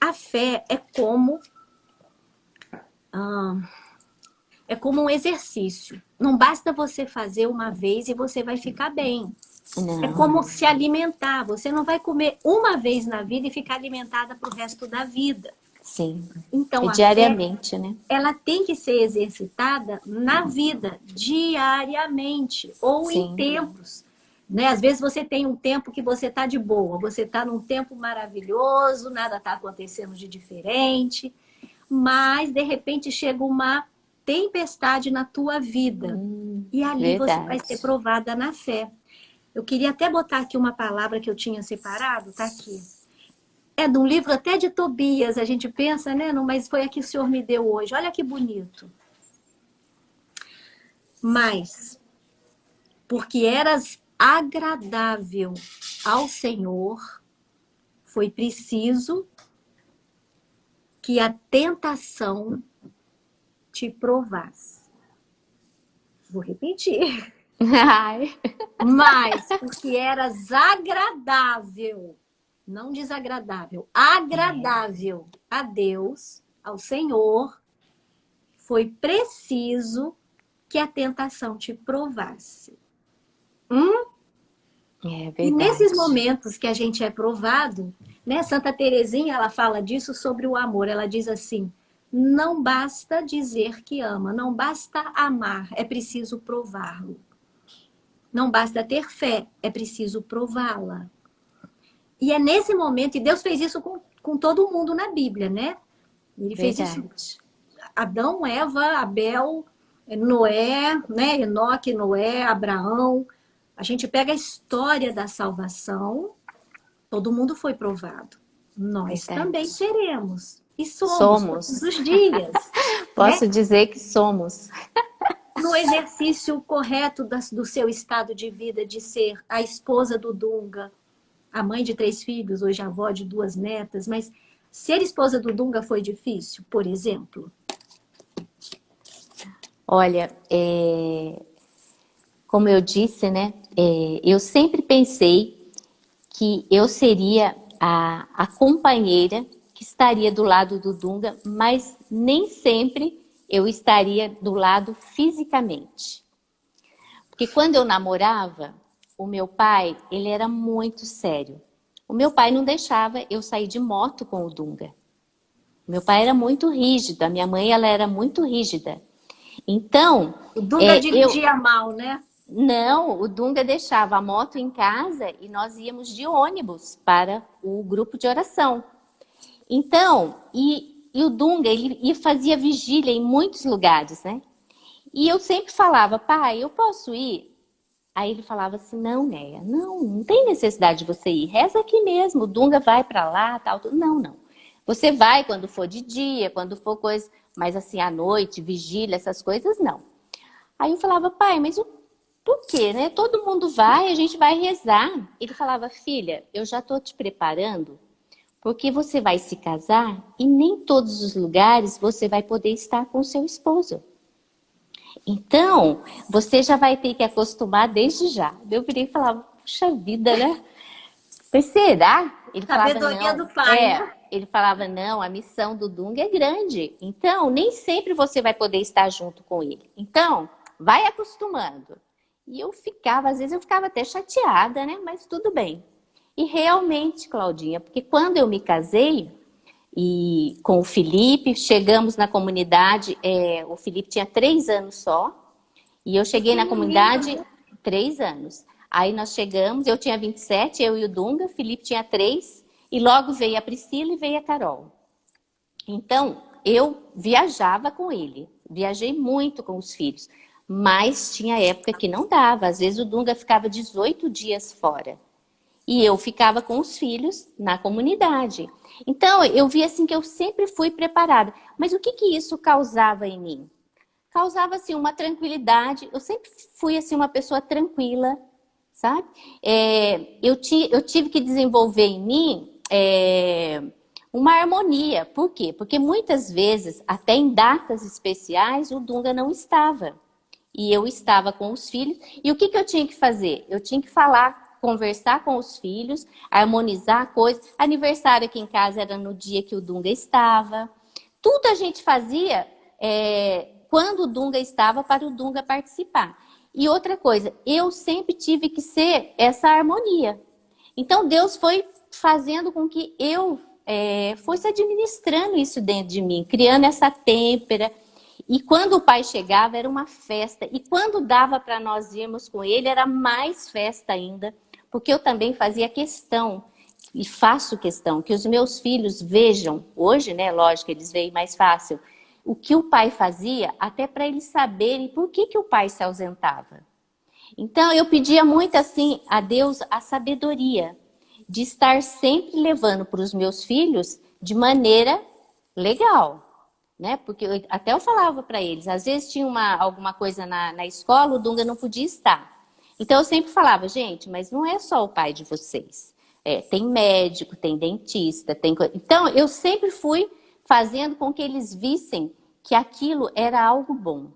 a fé é como um exercício. Não basta você fazer uma vez e você vai ficar bem. É Não, como se alimentar. Você não vai comer uma vez na vida e ficar alimentada para o resto da vida. sim. Então, É a fé, diariamente, né? ela tem que ser exercitada na vida, diariamente, ou em Sim, tempos. Né? Às vezes você tem um tempo que você está de boa, você está num tempo maravilhoso, nada está acontecendo de diferente, mas de repente chega uma tempestade na tua vida. E ali você vai ser verdade. provada na fé. Eu queria até botar aqui uma palavra que eu tinha separado, tá aqui. É de um livro até de Tobias, a gente pensa, né? Não, mas foi a que o Senhor me deu hoje. Olha que bonito. Mas, porque eras agradável ao Senhor, foi preciso que a tentação te provasse. Vou repetir. Ai, Mas, porque eras agradável, não desagradável, agradável a Deus, ao Senhor, foi preciso que a tentação te provasse. Hum? É E nesses verdade. momentos que a gente é provado, né? Santa Teresinha, ela fala disso sobre o amor. Ela diz assim: não basta dizer que ama, não basta amar, é preciso prová-lo. Não basta ter fé, é preciso prová-la. E é nesse momento, e Deus fez isso com todo mundo na Bíblia, né? Ele fez isso, Verdade. Adão, Eva, Abel, Noé, né? Enoque, Noé, Abraão. A gente pega a história da salvação, todo mundo foi provado. Nós também Verdade. seremos. E somos todos Somos. os dias, né? Posso dizer que somos. No exercício correto do seu estado de vida, de ser a esposa do Dunga, a mãe de 3 filhos, hoje a avó de 2 netas, mas ser esposa do Dunga foi difícil, por exemplo? Olha, como eu disse, né? Eu sempre pensei que eu seria a companheira que estaria do lado do Dunga, mas nem sempre eu estaria do lado fisicamente. Porque quando eu namorava, o meu pai, ele era muito sério. O meu pai não deixava eu sair de moto com o Dunga. Meu pai era muito rígido, a minha mãe ela era muito rígida. Então, O Dunga eu dirigia mal, né? não, o Dunga deixava a moto em casa e nós íamos de ônibus para o grupo de oração. Então, e o Dunga, ele fazia vigília em muitos lugares, né? E eu sempre falava, pai, eu posso ir? Aí ele falava assim, não, Néia, não tem necessidade de você ir. Reza aqui mesmo, o Dunga vai para lá, tal, tudo. Não, não. Você vai quando for de dia, quando for coisa, mas assim, à noite, vigília, essas coisas, não. Aí eu falava, pai, mas por quê, né? Todo mundo vai, a gente vai rezar. Ele falava, filha, eu já estou te preparando, porque você vai se casar e nem todos os lugares você vai poder estar com seu esposo. Então, você já vai ter que acostumar desde já. Eu virei e falava, puxa vida, né? Mas será? Ele falava, Sabedoria não. do pai, né? Ele falava, não, a missão do Dunga é grande. Então, nem sempre você vai poder estar junto com ele. Então, vai acostumando. E eu ficava, às vezes eu ficava até chateada, né? Mas tudo bem. E realmente, Claudinha, porque quando eu me casei, e com o Felipe, chegamos na comunidade, o Felipe tinha 3 anos só, e eu cheguei na Pequenininho, comunidade né? 3 anos. Aí nós chegamos, eu tinha 27, eu e o Dunga, o Felipe tinha 3, e logo veio a Priscila e veio a Carol. Então, eu viajava com ele, viajei muito com os filhos, mas tinha época que não dava, às vezes o Dunga ficava 18 dias fora. E eu ficava com os filhos na comunidade. Então, eu vi assim que eu sempre fui preparada. Mas o que que isso causava em mim? Causava assim uma tranquilidade. Eu sempre fui assim uma pessoa tranquila, sabe? Eu tive que desenvolver em mim uma harmonia. Por quê? Porque muitas vezes, até em datas especiais, o Dunga não estava. E eu estava com os filhos. E o que que eu tinha que fazer? Eu tinha que falar, conversar com os filhos, harmonizar coisas. Aniversário aqui em casa era no dia que o Dunga estava. Tudo a gente fazia quando o Dunga estava para o Dunga participar. E outra coisa, eu sempre tive que ser essa harmonia. Então Deus foi fazendo com que eu fosse administrando isso dentro de mim, criando essa têmpera. E quando o pai chegava, era uma festa. E quando dava para nós irmos com ele, era mais festa ainda. Porque eu também fazia questão, e faço questão, que os meus filhos vejam, hoje, né, lógico, eles veem mais fácil, o que o pai fazia, até para eles saberem por que o pai se ausentava. Então, eu pedia muito assim a Deus a sabedoria de estar sempre levando para os meus filhos de maneira legal. Né? Porque até eu falava para eles, às vezes tinha alguma coisa na escola, o Dunga não podia estar. Então eu sempre falava, gente, mas não é só o pai de vocês. Tem médico, tem dentista, tem... Então eu sempre fui fazendo com que eles vissem que aquilo era algo bom,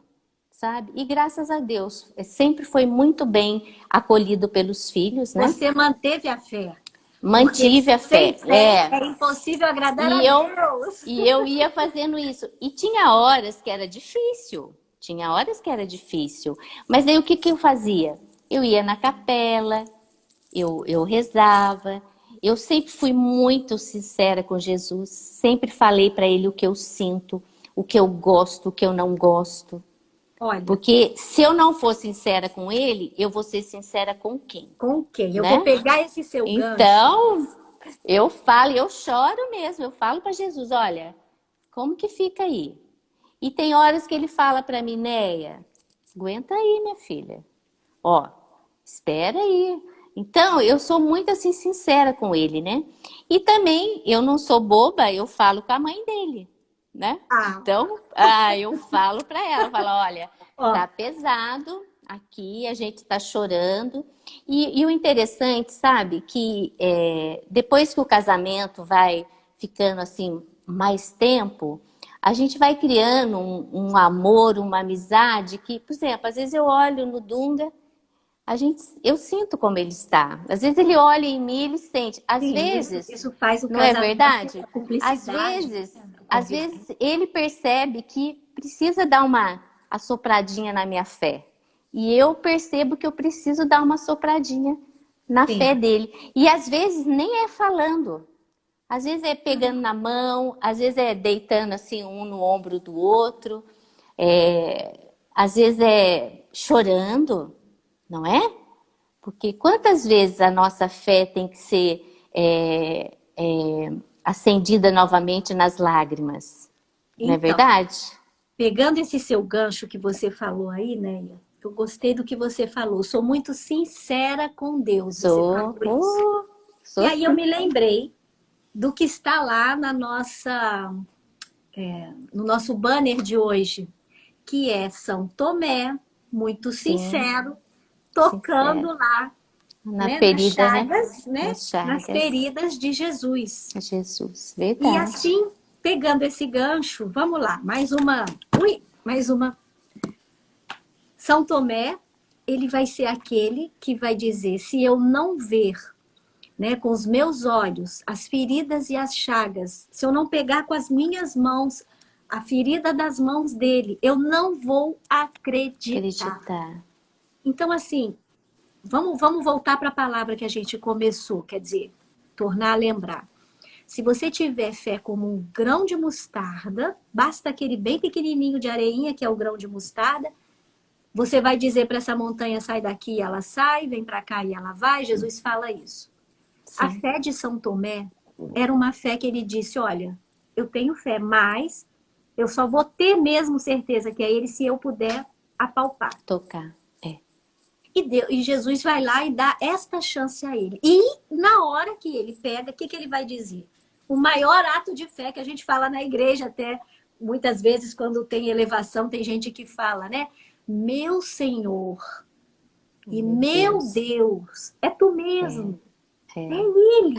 sabe? E graças a Deus, sempre foi muito bem acolhido pelos filhos, né? Você manteve a fé. Porque Mantive a sem fé. fé é impossível agradar a E eu, Deus. e eu ia fazendo isso. E tinha horas que era difícil. Tinha horas que era difícil. Mas daí o que que eu fazia? eu ia na capela, eu rezava, eu sempre fui muito sincera com Jesus, sempre falei para ele o que eu sinto, o que eu gosto, o que eu não gosto. Olha, Porque se eu não for sincera com ele, eu vou ser sincera com quem, com quem? Eu vou né? pegar esse seu gancho. Então, eu falo, eu choro mesmo, eu falo para Jesus, olha, como que fica aí? E tem horas que ele fala para mim, Neia, aguenta aí, minha filha. Ó, espera aí. Então, eu sou muito assim sincera com ele, né? E também, eu não sou boba, eu falo com a mãe dele, né? Ah, Então, eu falo para ela, eu falo, olha, ó, tá pesado aqui, a gente tá chorando. E o interessante, sabe, que depois que o casamento vai ficando assim mais tempo, a gente vai criando um amor, uma amizade que, por exemplo, às vezes eu olho no Dunga, eu sinto como ele está. Às vezes ele olha em mim, ele sente. Às sim, vezes, isso faz o não é casamento ter verdade? essa Às cumplicidade, vezes, né? A às convivência. vezes ele percebe que precisa dar uma assopradinha na minha fé. E eu percebo que eu preciso dar uma sopradinha na Sim. fé dele. E às vezes nem é falando. Às vezes é pegando na mão, às vezes é deitando assim um no ombro do outro, às vezes é chorando, não é? Porque quantas vezes a nossa fé tem que ser acendida novamente nas lágrimas, não é Então, verdade? pegando esse seu gancho que você falou aí, né? Eu gostei do que você falou. Sou muito sincera com Deus. Você falou Sou, isso. E sou aí eu sim. me lembrei do que está lá no nosso banner de hoje, que é São Tomé, muito Sim, sincero, tocando sincero. lá, Na né, nas ferida, né? chagas, né, Nas nas chagas. feridas de Jesus. Jesus, E verdade. assim, pegando esse gancho, vamos lá, mais uma. São Tomé, ele vai ser aquele que vai dizer: se eu não ver, né, com os meus olhos as feridas e as chagas, se eu não pegar com as minhas mãos a ferida das mãos dele, eu não vou acreditar. Acreditar. Então, assim, vamos voltar para a palavra que a gente começou, quer dizer, tornar a lembrar. Se você tiver fé como um grão de mostarda, basta aquele bem pequenininho de areinha, que é o grão de mostarda, você vai dizer para essa montanha, sai daqui, e ela sai, vem para cá e ela vai. Jesus fala isso. A Sim, fé de São Tomé era uma fé que ele disse, olha, eu tenho fé, mas eu só vou ter mesmo certeza que é ele se eu puder apalpar. tocar. E Jesus vai lá e dá esta chance a ele. E na hora que ele pega, o que ele vai dizer? O maior ato de fé que a gente fala na igreja até, muitas vezes quando tem elevação, tem gente que fala, né? Meu Senhor e Meu meu Deus. Deus, é tu É, mesmo, é é. ele.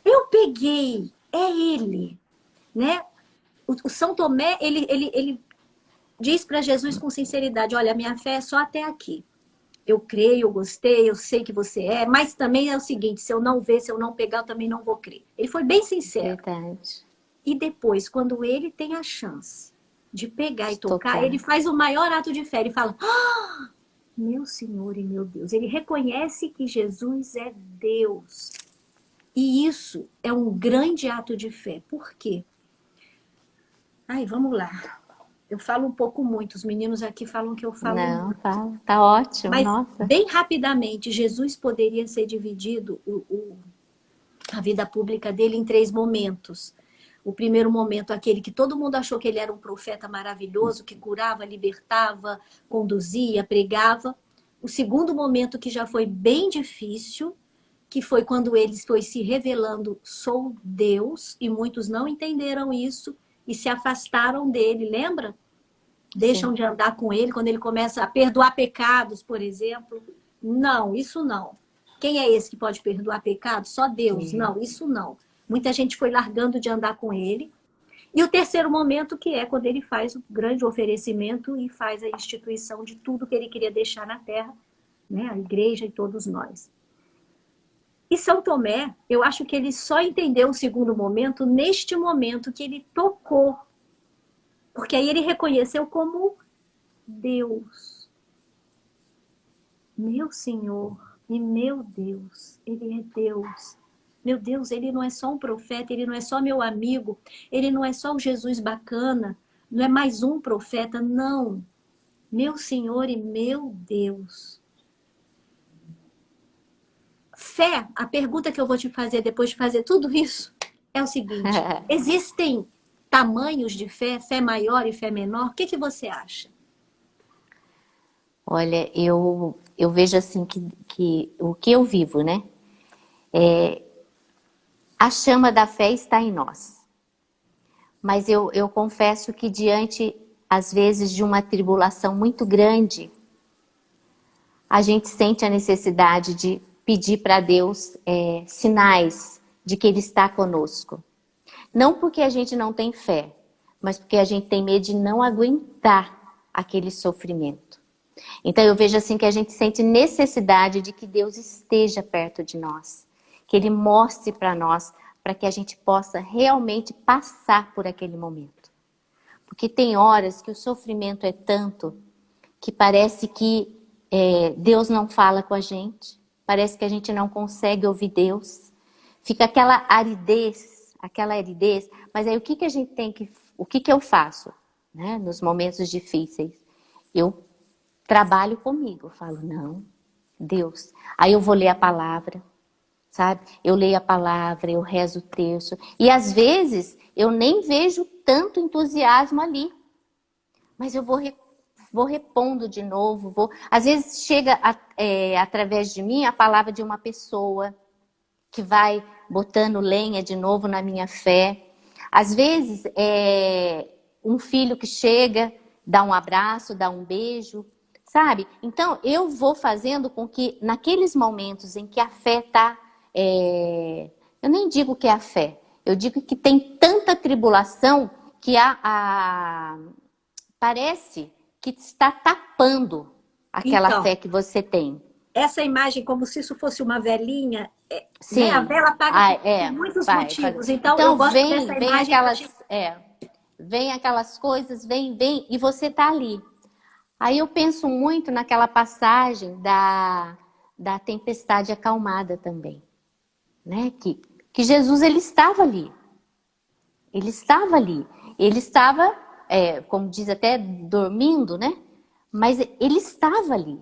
Eu peguei, é ele, né? O São Tomé, ele diz para Jesus com sinceridade, olha, minha fé é só até aqui. Eu creio, eu gostei, eu sei que você é, mas também é o seguinte, se eu não ver, se eu não pegar, eu também não vou crer. Ele foi bem sincero. Verdade. E depois, quando ele tem a chance de pegar e De tocar, ele tocar. faz o maior ato de fé. Ele fala, meu Senhor e meu Deus. Ele reconhece que Jesus é Deus. E isso é um grande ato de fé. Por quê? Ai, vamos lá. Eu falo um pouco muito. Os meninos aqui falam que eu falo Não, muito. tá ótimo, Mas, nossa. bem rapidamente, Jesus poderia ser dividido a vida pública dele em 3 momentos. O primeiro momento, aquele que todo mundo achou que ele era um profeta maravilhoso, que curava, libertava, conduzia, pregava. O segundo momento, que já foi bem difícil, que foi quando ele foi se revelando, sou Deus, e muitos não entenderam isso e se afastaram dele, lembra? Deixam Sim, de andar com ele, quando ele começa a perdoar pecados, por exemplo. Não, isso não. Quem é esse que pode perdoar pecados? Só Deus. é, Não, isso não. Muita gente foi largando de andar com ele. E o terceiro momento, que é quando ele faz o grande oferecimento e faz a instituição de tudo que ele queria deixar na terra, né? A igreja e todos nós. E São Tomé, eu acho que ele só entendeu o segundo momento neste momento que ele tocou. Porque aí ele reconheceu como Deus. Meu Senhor e meu Deus, Ele é Deus. Meu Deus, Ele não é só um profeta, Ele não é só meu amigo, Ele não é só o Jesus bacana, não é mais um profeta, não. Meu Senhor e meu Deus. Fé, a pergunta que eu vou te fazer depois de fazer tudo isso é o seguinte: existem tamanhos de fé, fé maior e fé menor? O que você acha? Olha, eu vejo assim que o que eu vivo, né? A chama da fé está em nós. Mas eu confesso que diante, às vezes, de uma tribulação muito grande, a gente sente a necessidade de pedir para Deus sinais de que Ele está conosco. Não porque a gente não tem fé, mas porque a gente tem medo de não aguentar aquele sofrimento. Então eu vejo assim que a gente sente necessidade de que Deus esteja perto de nós, que Ele mostre para nós, para que a gente possa realmente passar por aquele momento. Porque tem horas que o sofrimento é tanto que parece que Deus não fala com a gente, parece que a gente não consegue ouvir Deus, fica aquela aridez, mas aí o que a gente tem que, o que eu faço, né, nos momentos difíceis? Eu trabalho comigo, eu falo, não, Deus, aí eu vou ler a palavra, sabe? Eu leio a palavra, eu rezo o terço, e às vezes eu nem vejo tanto entusiasmo ali, mas eu vou repondo de novo, às vezes chega através de mim a palavra de uma pessoa que vai botando lenha de novo na minha fé. Às vezes um filho que chega, dá um abraço, dá um beijo, sabe? Então eu vou fazendo com que naqueles momentos em que a fé está... eu nem digo que é a fé, eu digo que tem tanta tribulação que parece que está tapando aquela fé que você tem. Essa imagem, como se isso fosse uma velinha, Sim. né? A vela apaga por muitos motivos. Então eu gosto dessa imagem. Vem aquelas coisas, vem, e você tá ali. Aí eu penso muito naquela passagem da tempestade acalmada também, né? Que Jesus, ele estava ali. Ele estava ali. Ele estava, como diz até, dormindo, né? Mas ele estava ali.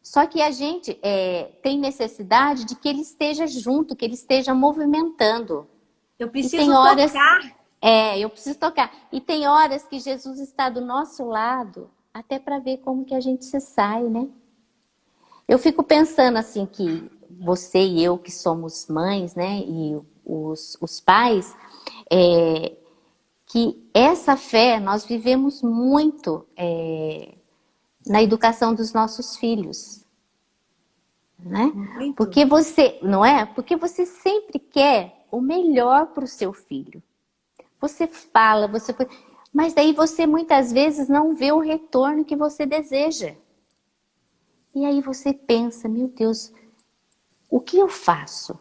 Só que a gente tem necessidade de que ele esteja junto, que ele esteja movimentando. Eu preciso tocar. Eu preciso tocar. E tem horas que Jesus está do nosso lado, até para ver como que a gente se sai, né? Eu fico pensando assim que você e eu que somos mães, né? E os pais, que essa fé nós vivemos muito na educação dos nossos filhos, né? Muito. Porque você, não é? Porque você sempre quer o melhor para o seu filho. Você fala, mas daí você muitas vezes não vê o retorno que você deseja. E aí você pensa, meu Deus, o que eu faço?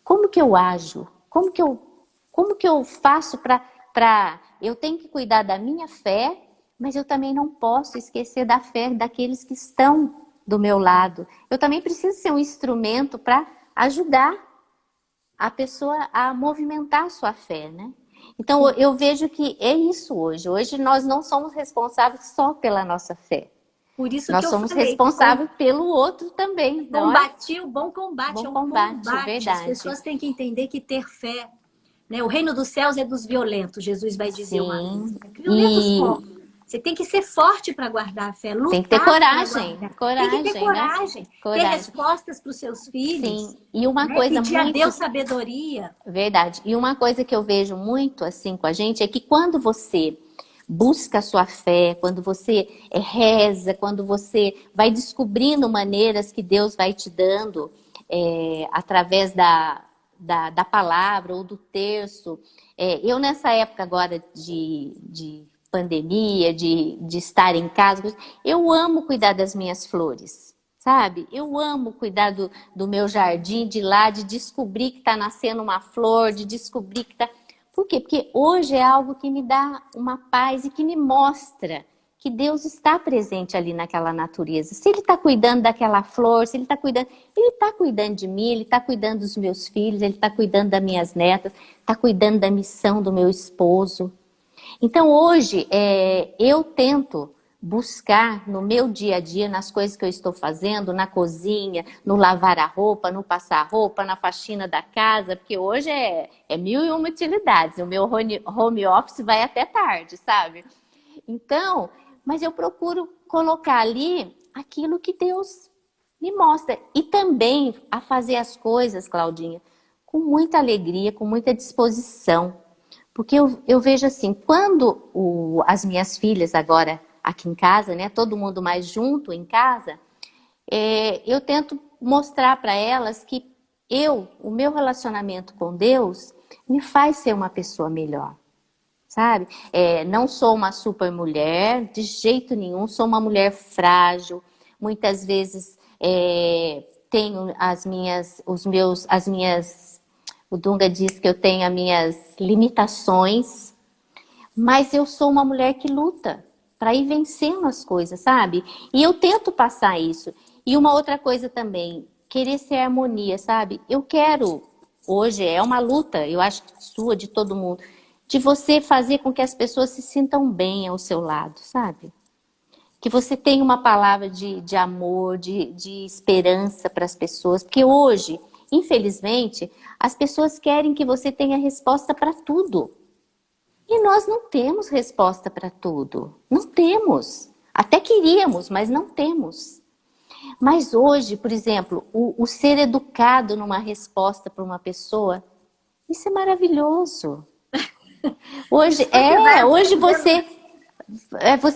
Como que eu ajo? Como que eu faço para... Eu tenho que cuidar da minha fé, mas eu também não posso esquecer da fé daqueles que estão do meu lado. Eu também preciso ser um instrumento para ajudar a pessoa a movimentar a sua fé, né? Então eu vejo que é isso hoje. Hoje nós não somos responsáveis só pela nossa fé. Por isso nós que somos responsáveis pelo outro também. Combati o bom combate. Bom é um combate, verdade. As pessoas têm que entender que ter fé, né? O reino dos céus é dos violentos, Jesus vai dizer uma música. Violentos como? Você tem que ser forte para guardar a fé, lutar. Tem que ter coragem. Tem que ter coragem. Né? Ter respostas para os seus filhos. Sim. E uma coisa pedir a Deus sabedoria. Verdade. E uma coisa que eu vejo muito assim com a gente é que quando você busca a sua fé, quando você reza, quando você vai descobrindo maneiras que Deus vai te dando através da palavra ou do terço. Eu nessa época agora de pandemia, de estar em casa, eu amo cuidar das minhas flores, sabe? Eu amo cuidar do meu jardim, de lá, de descobrir que está nascendo uma flor, de descobrir que está... Por quê? Porque hoje é algo que me dá uma paz e que me mostra que Deus está presente ali naquela natureza. Se Ele está cuidando daquela flor, se Ele está cuidando de mim, Ele está cuidando dos meus filhos, Ele está cuidando das minhas netas, está cuidando da missão do meu esposo. Então hoje eu tento buscar no meu dia a dia, nas coisas que eu estou fazendo, na cozinha, no lavar a roupa, no passar a roupa, na faxina da casa, porque hoje é mil e uma utilidades. O meu home office vai até tarde, sabe? Então, mas eu procuro colocar ali aquilo que Deus me mostra. E também a fazer as coisas, Claudinha, com muita alegria, com muita disposição. Porque eu vejo assim, quando as minhas filhas agora aqui em casa, né, todo mundo mais junto em casa, eu tento mostrar para elas que o meu relacionamento com Deus me faz ser uma pessoa melhor, sabe? Não sou uma super mulher, de jeito nenhum, sou uma mulher frágil, muitas vezes tenho o Dunga diz que eu tenho as minhas limitações, mas eu sou uma mulher que luta para ir vencendo as coisas, sabe? E eu tento passar isso. E uma outra coisa também, querer ser harmonia, sabe? Eu quero, hoje é uma luta, eu acho que sua, de todo mundo, de você fazer com que as pessoas se sintam bem ao seu lado, sabe? Que você tenha uma palavra de amor, de esperança para as pessoas. Porque hoje, infelizmente, as pessoas querem que você tenha resposta para tudo. E nós não temos resposta para tudo. Não temos. Até queríamos, mas não temos. Mas hoje, por exemplo, o ser educado numa resposta para uma pessoa, isso é maravilhoso. Hoje, hoje você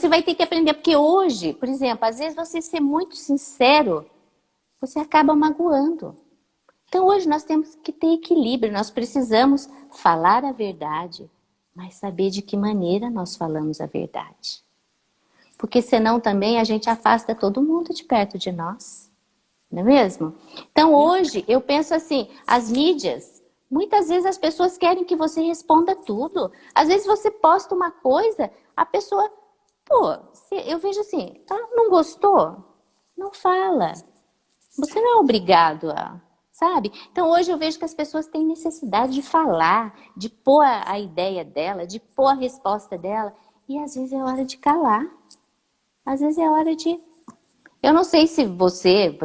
vai ter que aprender, porque hoje, por exemplo, às vezes você ser muito sincero, você acaba magoando. Então hoje nós temos que ter equilíbrio, nós precisamos falar a verdade, mas saber de que maneira nós falamos a verdade. Porque senão também a gente afasta todo mundo de perto de nós, não é mesmo? Então hoje eu penso assim, as mídias, muitas vezes as pessoas querem que você responda tudo. Às vezes você posta uma coisa, a pessoa, eu vejo assim, não gostou? Não fala. Você não é obrigado a... Sabe? Então hoje eu vejo que as pessoas têm necessidade de falar, de pôr a ideia dela, de pôr a resposta dela. E às vezes é hora de calar. Às vezes é hora de... Eu não sei se você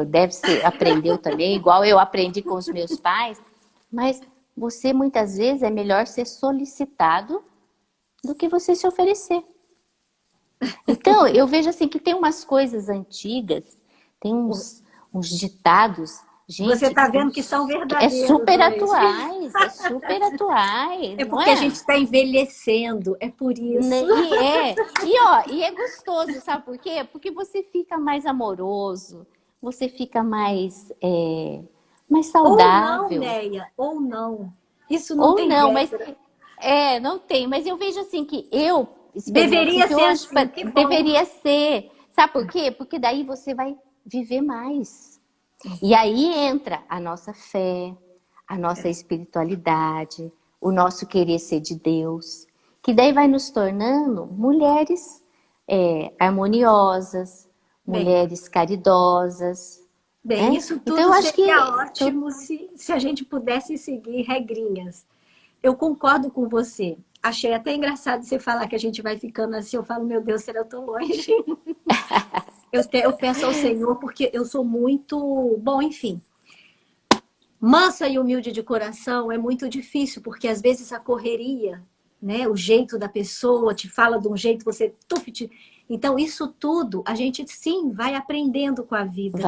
aprendeu também, igual eu aprendi com os meus pais, mas você muitas vezes é melhor ser solicitado do que você se oferecer. Então eu vejo assim que tem umas coisas antigas, tem uns ditados... Gente, você está vendo que são verdadeiros. É super atuais. É porque a gente está envelhecendo, é por isso. E é gostoso, sabe por quê? Porque você fica mais amoroso, você fica mais saudável. Ou não, Neia, ou não. Isso não tem regra. Não tem, mas eu vejo assim que deveria ser hoje, assim, deveria ser. Sabe por quê? Porque daí você vai viver mais. E aí entra a nossa fé, a nossa espiritualidade, o nosso querer ser de Deus, que daí vai nos tornando mulheres harmoniosas, mulheres caridosas. Bem, isso tudo então, seria ótimo se a gente pudesse seguir regrinhas. Eu concordo com você. Achei até engraçado você falar que a gente vai ficando assim. Eu falo, meu Deus, será que eu tô longe? Eu peço ao Senhor porque eu sou muito... Bom, enfim. Mansa e humilde de coração é muito difícil, porque às vezes a correria, né, o jeito da pessoa te fala de um jeito, você... Então, isso tudo, a gente sim vai aprendendo com a vida.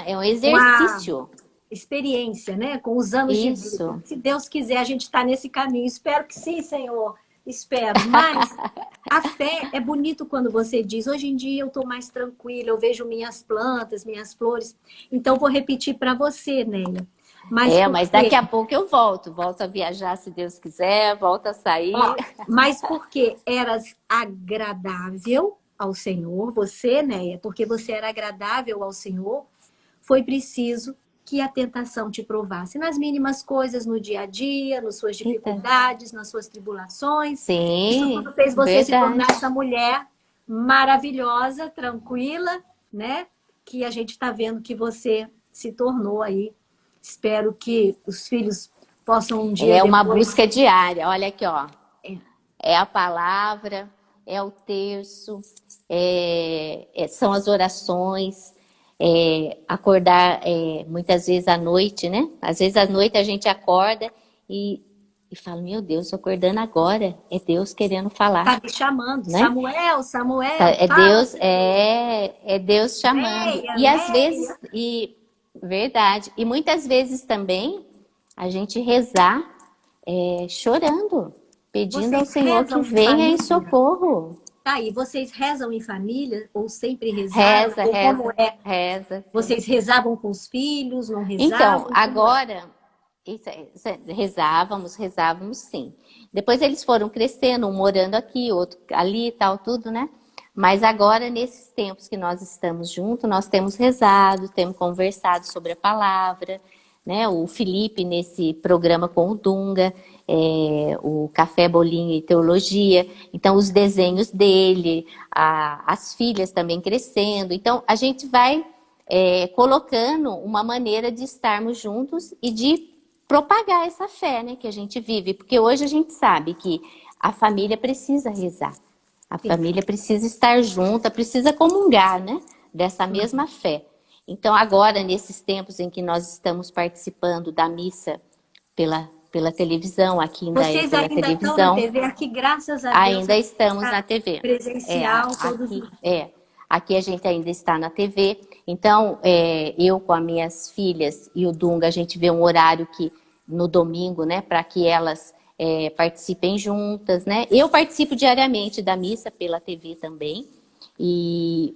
É um exercício. Experiência, né? Com os anos de vida. Se Deus quiser, a gente está nesse caminho. Espero que sim, Senhor. Espero. Mas a fé é bonito quando você diz, hoje em dia eu estou mais tranquila, eu vejo minhas plantas, minhas flores. Então, vou repetir para você, Neia. Mas daqui a pouco eu volto a viajar, se Deus quiser, volto a sair. Mas porque eras agradável ao Senhor, você, Neia, porque você era agradável ao Senhor, foi preciso que a tentação te provasse nas mínimas coisas, no dia a dia, nas suas dificuldades, nas suas tribulações. Sim, isso tudo fez você se tornar essa mulher maravilhosa, tranquila, né? Que a gente está vendo que você se tornou aí. Espero que os filhos possam um dia É uma depois... busca diária. Olha aqui, ó. É a palavra, é o terço, são as orações, acordar muitas vezes à noite, né? Às vezes à noite a gente acorda e fala, meu Deus, estou acordando agora. É Deus querendo falar, Tá me chamando. né? Samuel, Samuel, É fala, Deus, Senhor. é Deus chamando. Leia, E às vezes, leia. verdade, e muitas vezes também a gente rezar chorando, pedindo ao Vocês Senhor que rezam em venha em família? socorro. Tá aí, vocês rezam em família? Ou sempre rezaram? Reza, Ou como reza, é? reza, sim. Vocês rezavam com os filhos? Não Então, rezavam? Como é? agora, rezávamos sim. Depois eles foram crescendo, um morando aqui, outro ali e tal, tudo, né? Mas agora, nesses tempos que nós estamos juntos, nós temos rezado, temos conversado sobre a palavra, né? O Felipe, nesse programa com o Dunga, o Café, Bolinho e Teologia. Então, os desenhos dele, as filhas também crescendo. Então, a gente vai colocando uma maneira de estarmos juntos e de propagar essa fé, né, que a gente vive. Porque hoje a gente sabe que a família precisa rezar. A Sim. família precisa estar junta, precisa comungar, né, dessa mesma fé. Então, agora, nesses tempos em que nós estamos participando da missa pela televisão, aqui ainda é Vocês pela ainda estão na televisão, TV aqui, graças a Deus, a ainda gente estamos está na TV. presencial todos Aqui, os... aqui a gente ainda está na TV. Então, eu com as minhas filhas e o Dunga, a gente vê um horário que no domingo, né, para que elas participem juntas, né? Eu participo diariamente da missa pela TV também.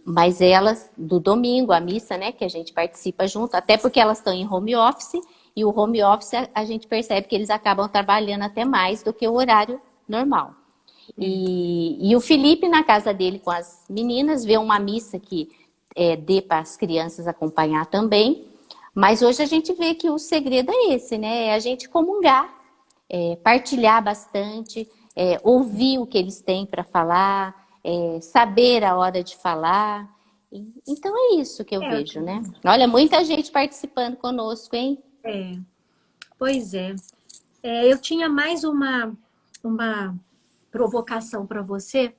Mas elas, do domingo, a missa, né, que a gente participa junto, até porque elas estão em home office, e o home office a gente percebe que eles acabam trabalhando até mais do que o horário normal. E o Felipe, na casa dele com as meninas, vê uma missa que dê para as crianças acompanhar também. Mas hoje a gente vê que o segredo é esse, né? É a gente comungar, partilhar bastante, ouvir o que eles têm para falar, saber a hora de falar. Então é isso que eu vejo, né? Olha, muita gente participando conosco, hein? Pois é. Eu tinha mais uma provocação para você.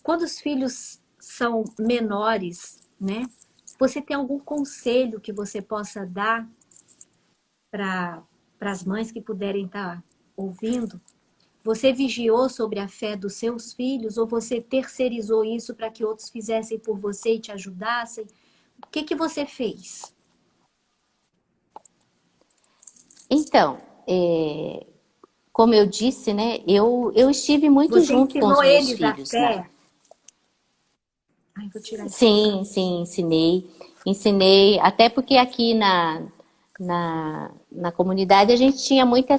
Quando os filhos são menores, né? Você tem algum conselho que você possa dar para as mães que puderem estar ouvindo? Você vigiou sobre a fé dos seus filhos ou você terceirizou isso para que outros fizessem por você e te ajudassem? O que você fez? Então, como eu disse, né? Eu estive muito Você junto com os ensinou meus eles a filhos, né? fé? Ai, vou tirar isso. Sim, ensinei. Ensinei, até porque aqui na comunidade a gente tinha muito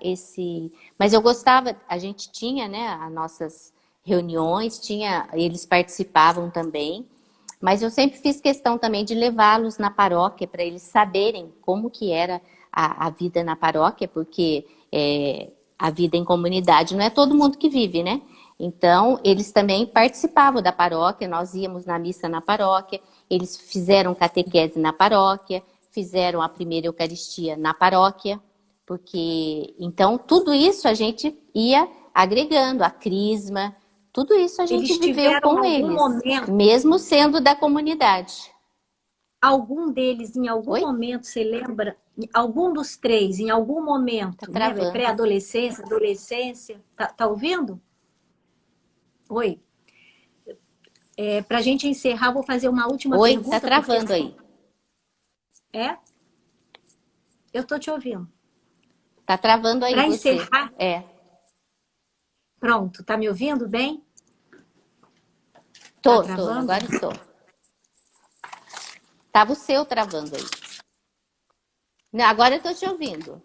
esse... Mas eu gostava, a gente tinha, né, as nossas reuniões, eles participavam também, mas eu sempre fiz questão também de levá-los na paróquia para eles saberem como que era a vida na paróquia, porque a vida em comunidade não é todo mundo que vive, né? Então, eles também participavam da paróquia, nós íamos na missa na paróquia, eles fizeram catequese na paróquia, fizeram a primeira Eucaristia na paróquia, porque, então, tudo isso a gente ia agregando, a crisma, tudo isso a gente Eles viveu tiveram com algum eles, momento, mesmo sendo da comunidade. algum deles, em algum Oi? momento, você lembra? Algum dos três, em algum Tá momento, né? travando. Pré-adolescência, adolescência, tá ouvindo? Oi. Para a gente encerrar, vou fazer uma última Oi, tá pergunta, porque travando aí. é, eu tô te ouvindo. Tá travando aí Para você. encerrar, pronto, tá me ouvindo bem? Tá Tô, travando? agora estou. Tava o seu travando aí. Não, agora eu tô te ouvindo.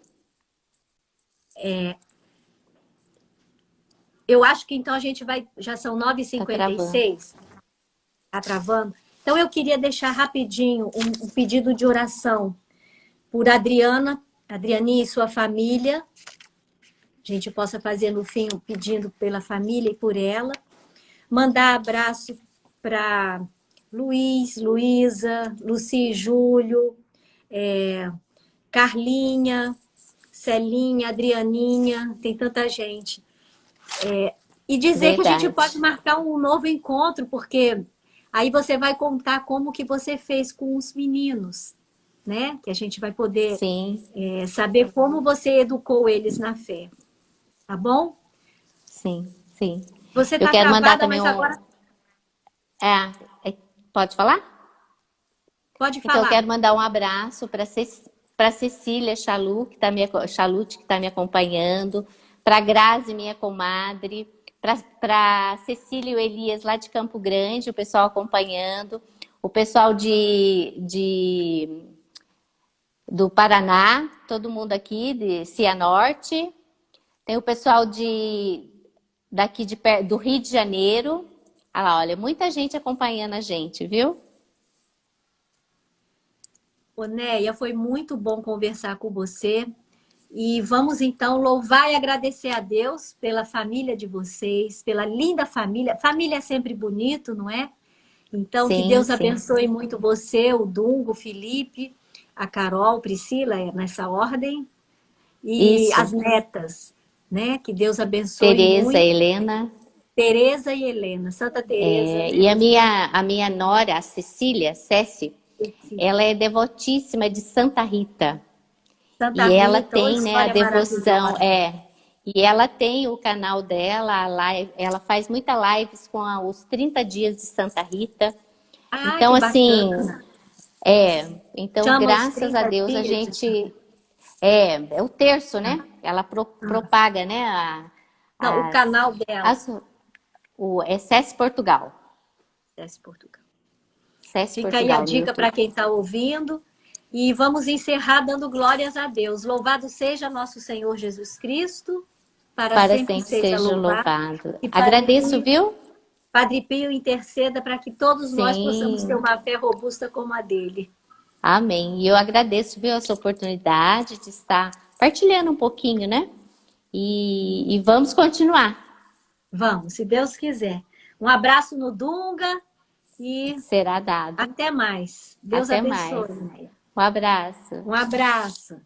Eu acho que então a gente vai, já são Tá travando. 9h56, tá travando? Então eu queria deixar rapidinho um pedido de oração por Adriana, Adrianinha e sua família, a gente possa fazer no fim pedindo pela família e por ela. Mandar abraço para Luiz, Luísa, Luci e Júlio, Carlinha, Celinha, Adrianinha, tem tanta gente. E dizer que a gente pode Verdade. marcar um novo encontro, porque aí você vai contar como que você fez com os meninos, né? Que a gente vai poder Sim, saber como você educou eles na fé, tá bom? sim, sim. Você Eu tá quero mandar travada, também mas agora pode falar? pode Então, eu falar. quero mandar um abraço para Cecília Chalute, que está me acompanhando, para Grazi, minha comadre, para Cecília e o Elias, lá de Campo Grande, o pessoal acompanhando, o pessoal do Paraná, todo mundo aqui, de Cianorte, tem o pessoal do Rio de Janeiro. Ah lá, olha, muita gente acompanhando a gente, viu? Ô, Neia, foi muito bom conversar com você. E vamos então louvar e agradecer a Deus pela família de vocês, pela linda família. Família é sempre bonito, não é? Então, que Sim, Deus sim. abençoe muito você, o Dungo, o Felipe, a Carol, Priscila, nessa ordem, e as Isso. netas, né? Que Deus abençoe Tereza, muito. Helena. Tereza e Helena, Santa Teresa, E né? a minha nora, a Cecília, Ceci, ela Cecília. é devotíssima de Santa Rita. Santa E ela Rita, ô tem, né, a história devoção, maravilhosa. e ela tem o canal dela, a live, ela faz muita lives com os 30 dias de Santa Rita. Ah, Então, que assim, bacana. então, Chama os graças a 30 Deus, a dias de Santa gente, é o terço, né? Ela Ah, propaga, né, não, o as, canal dela, as, o SES Portugal. Desce Portugal. SES Fica aí a Portugal no dica para YouTube. quem está ouvindo. E vamos encerrar dando glórias a Deus. Louvado seja nosso Senhor Jesus Cristo, para Para sempre sempre seja seja louvado. louvado. E Agradeço, viu? Padre Pio interceda para que todos nós possamos ter Sim, uma fé robusta como a dele. amém. E eu agradeço, viu, essa oportunidade de estar partilhando um pouquinho, né? E vamos continuar. Vamos, se Deus quiser. Um abraço no Dunga e Será dado. até mais. Deus Até mais. abençoe, Neia. Um abraço. Um abraço.